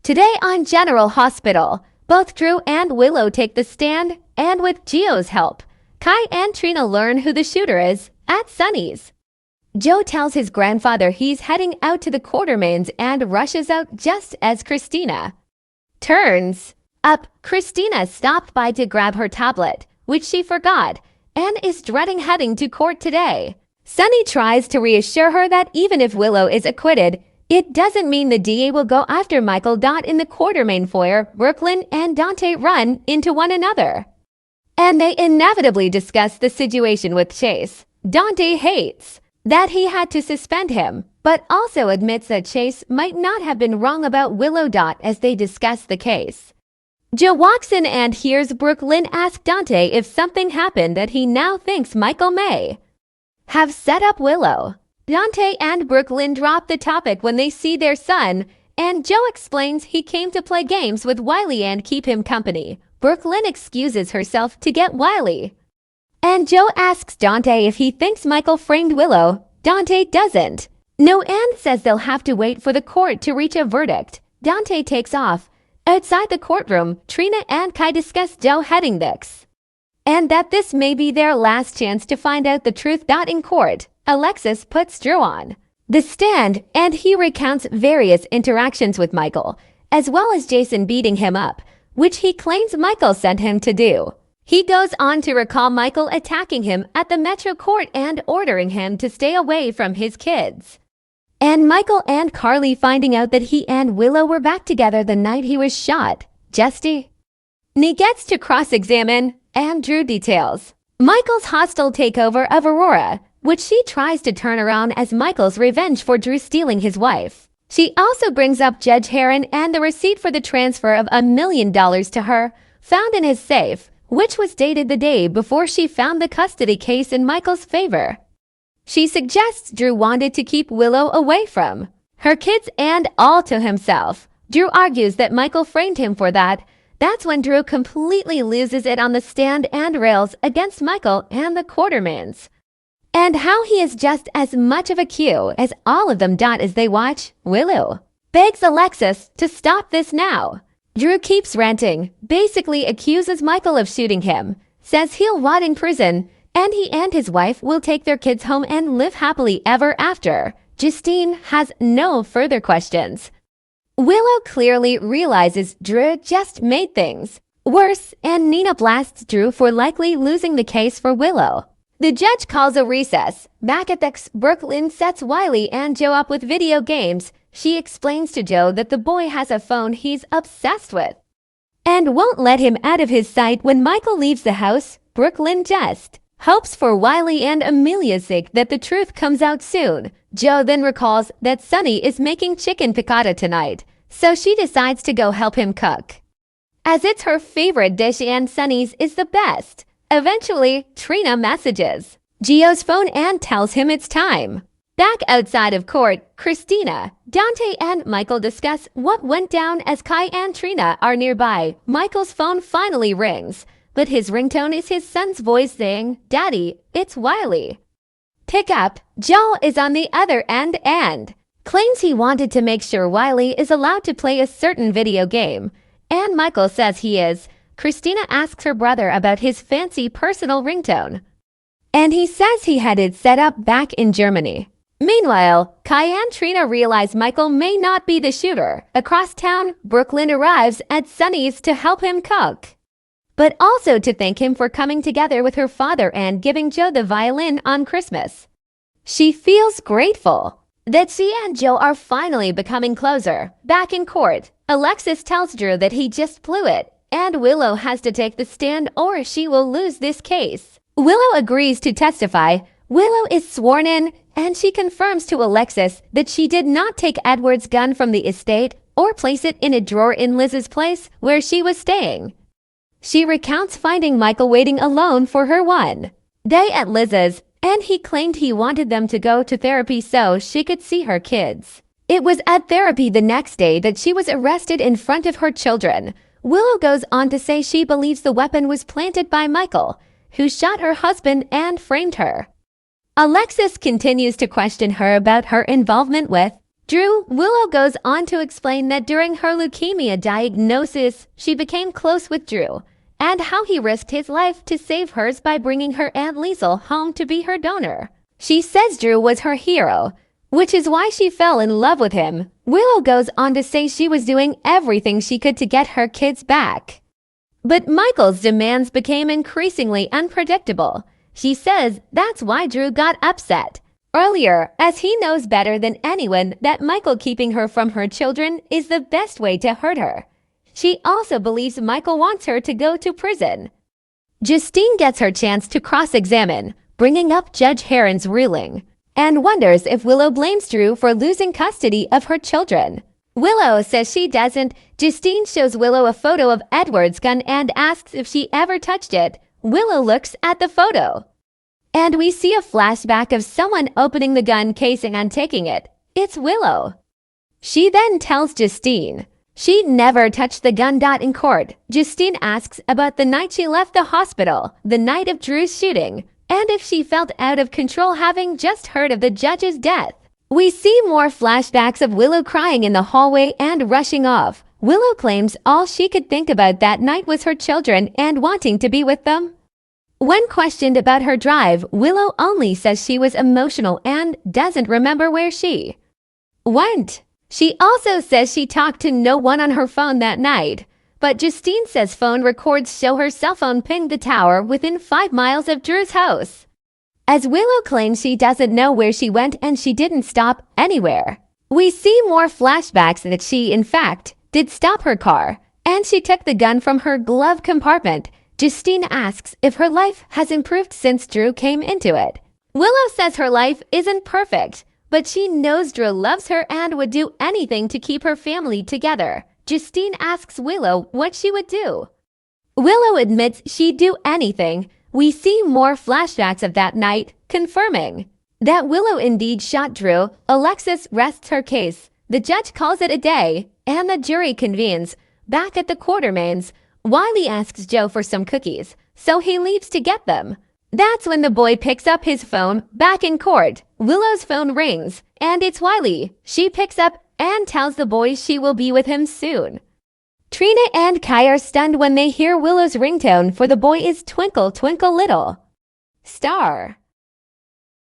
Today on General Hospital, both Drew and Willow take the stand, and with Gio's help, Kai and Trina learn who the shooter is at Sunny's. Joe tells his grandfather he's heading out to the Quartermains and rushes out just as Christina turns up. Christina stopped by to grab her tablet, which she forgot, and is dreading heading to court today. Sunny tries to reassure her that even if Willow is acquitted, it doesn't mean the DA will go after Michael. In the Quartermain foyer, Brooklyn and Dante run into one another, and they inevitably discuss the situation with Chase. Dante hates that he had to suspend him, but also admits that Chase might not have been wrong about Willow. As they discuss the case, Joe walks in and hears Brooklyn ask Dante if something happened that he now thinks Michael may have set up Willow. Dante and Brooklyn drop the topic when they see their son, and Joe explains he came to play games with Wiley and keep him company. Brooklyn excuses herself to get Wiley, and Joe asks Dante if he thinks Michael framed Willow. Dante doesn't. No, and says they'll have to wait for the court to reach a verdict. Dante takes off. Outside the courtroom, Trina and Kai discuss Joe heading this, and that this may be their last chance to find out the truth. In court, Alexis puts Drew on the stand, and he recounts various interactions with Michael, as well as Jason beating him up, which he claims Michael sent him to do. He goes on to recall Michael attacking him at the Metro Court and ordering him to stay away from his kids, and Michael and Carly finding out that he and Willow were back together the night he was shot. Justy gets to cross-examine, and Drew details Michael's hostile takeover of Aurora, which she tries to turn around as Michael's revenge for Drew stealing his wife. She also brings up Judge Heron and the receipt for the transfer of $1 million to her, found in his safe, which was dated the day before she found the custody case in Michael's favor. She suggests Drew wanted to keep Willow away from her kids and all to himself. Drew argues that Michael framed him for that. That's when Drew completely loses it on the stand and rails against Michael and the Quartermains, and how he is just as much of a Q as all of them. As they watch, Willow begs Alexis to stop this now. Drew keeps ranting, basically accuses Michael of shooting him, says he'll rot in prison, and he and his wife will take their kids home and live happily ever after. Justine has no further questions. Willow clearly realizes Drew just made things worse, and Nina blasts Drew for likely losing the case for Willow. The judge calls a recess. Back at the Brooklyn sets Wiley and Joe up with video games. She explains to Joe that the boy has a phone he's obsessed with and won't let him out of his sight. When Michael leaves the house, Brooklyn just hopes for Wiley and Amelia's sake that the truth comes out soon. Joe then recalls that Sunny is making chicken piccata tonight, so she decides to go help him cook, as it's her favorite dish and Sunny's is the best. Eventually, Trina messages Gio's phone and tells him it's time. Back outside of court, Christina, Dante, and Michael discuss what went down as Kai and Trina are nearby. Michael's phone finally rings, but his ringtone is his son's voice saying, "Daddy, it's Wiley." Pick up, Joe is on the other end and claims he wanted to make sure Wiley is allowed to play a certain video game, and Michael says he is. Christina asks her brother about his fancy personal ringtone, and he says he had it set up back in Germany. Meanwhile, Kai and Trina realize Michael may not be the shooter. Across town, Brooklyn arrives at Sunny's to help him cook, but also to thank him for coming together with her father and giving Joe the violin on Christmas. She feels grateful that she and Joe are finally becoming closer. Back in court, Alexis tells Drew that he just blew it, and Willow has to take the stand or she will lose this case. Willow agrees to testify. Willow is sworn in, and she confirms to Alexis that she did not take Edward's gun from the estate or place it in a drawer in Liz's place where she was staying. She recounts finding Michael waiting alone for her one day at Liz's, and he claimed he wanted them to go to therapy so she could see her kids. It was at therapy the next day that she was arrested in front of her children. Willow goes on to say she believes the weapon was planted by Michael, who shot her husband and framed her. Alexis continues to question her about her involvement with Willow goes on to explain that during her leukemia diagnosis, she became close with Drew, and how he risked his life to save hers by bringing her Aunt Liesel home to be her donor. She says Drew was her hero, which is why she fell in love with him. Willow goes on to say she was doing everything she could to get her kids back. But Michael's demands became increasingly unpredictable. She says that's why Drew got upset earlier, as he knows better than anyone that Michael keeping her from her children is the best way to hurt her. She also believes Michael wants her to go to prison. Justine gets her chance to cross-examine, bringing up Judge Heron's ruling, and wonders if Willow blames Drew for losing custody of her children. Willow says she doesn't. Justine shows Willow a photo of Edward's gun and asks if she ever touched it. Willow looks at the photo, and we see a flashback of someone opening the gun casing and taking it. It's Willow. She then tells Justine she never touched the gun. In court, Justine asks about the night she left the hospital, the night of Drew's shooting, and if she felt out of control having just heard of the judge's death. We see more flashbacks of Willow crying in the hallway and rushing off. Willow claims all she could think about that night was her children and wanting to be with them. When questioned about her drive, Willow only says she was emotional and doesn't remember where she went. She also says she talked to no one on her phone that night, but Justine says phone records show her cell phone pinged the tower within 5 miles of Drew's house. As Willow claims she doesn't know where she went and she didn't stop anywhere. We see more flashbacks that she, in fact, did stop her car, and she took the gun from her glove compartment. Justine asks if her life has improved since Drew came into it. Willow says her life isn't perfect, but she knows Drew loves her and would do anything to keep her family together. Justine asks Willow what she would do. Willow admits she'd do anything. We see more flashbacks of that night, confirming that Willow indeed shot Drew. Alexis rests her case. The judge calls it a day, and the jury convenes. Back at the Quartermains, Wiley asks Joe for some cookies, so he leaves to get them. That's when the boy picks up his phone. Back in court, Willow's phone rings, and it's Wiley. She picks up and tells the boy she will be with him soon. Trina and Kai are stunned when they hear Willow's ringtone, for the boy is Twinkle Twinkle Little Star.